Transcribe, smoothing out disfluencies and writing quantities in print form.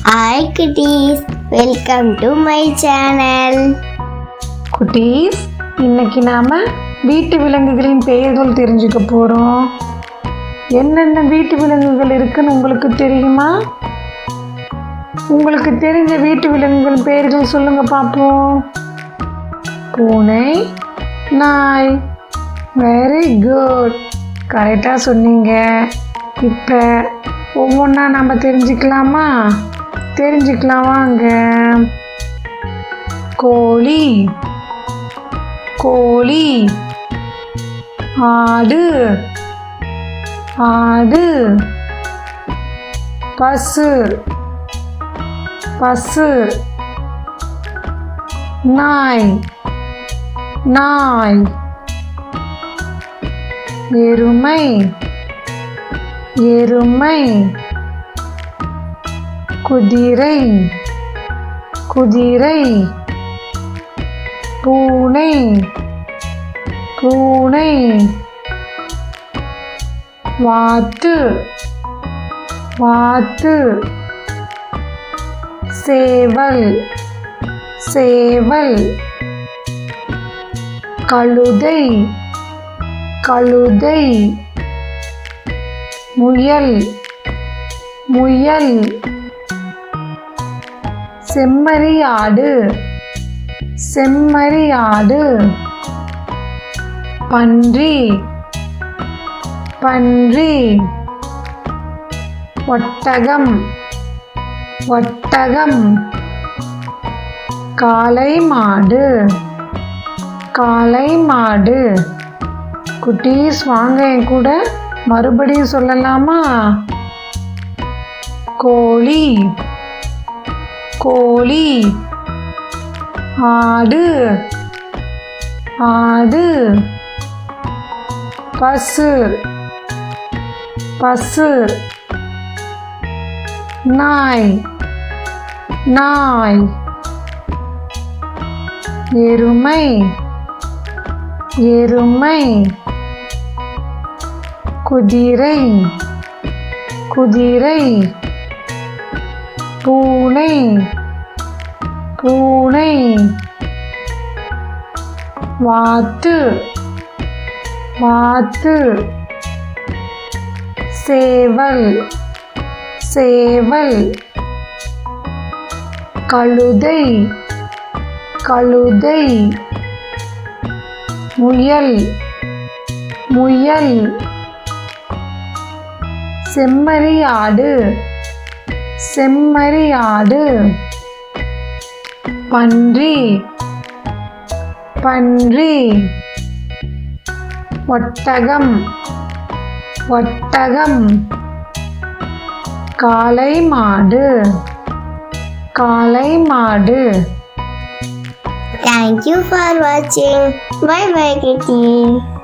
Hi kitties, welcome to my channel. குட்டீஸ், இன்னைக்கு நாம வீட்டு விலங்குகளின் பெயர்கள் தெரிஞ்சுக்க போறோம். என்னென்ன வீட்டு விலங்குகள் இருக்குன்னு உங்களுக்கு தெரியுமா? உங்களுக்கு தெரிஞ்ச வீட்டு விலங்குகள் பெயர்கள் சொல்லுங்க பார்ப்போம். பூனை, நாய். வெரி குட், கரெக்டாக சொன்னீங்க. இப்போ ஒவ்வொன்றா நம்ம தெரிஞ்சுக்கலாம் வாங்க. கோழி, கோழி. ஆடு, ஆடு. பசு, பசு. நாய், நாய். எருமை, எருமை. குதிரை, குதிரை. பூனை, பூனை. வாத்து, வாத்து. சேவல், சேவல். கழுதை, கழுதை. முயல், முயல். செம்மறியாடு, செம்மறியாடு. பன்றி, பன்றி. ஒட்டகம், ஒட்டகம். காளை மாடு, காளை மாடு. குட்டீஸ், வாங்க என் கூட மறுபடியும் சொல்லலாமா? கோழி, கோழி. ஆடு, ஆடு. பசு, பசு. நாய், நாய். எருமை, எருமை. குதிரை, குதிரை. பூனை, பூனை. வாத்து, வாத்து. சேவல், சேவல். கழுதை, கழுதை. முயல், முயல். செம்மறியாடு, செம்மறியாடு. பன்றி, பன்றி. ஒட்டகம், ஒட்டகம். காளை மாடு, காளை மாடு. Thank you for watching. Bye bye kitties.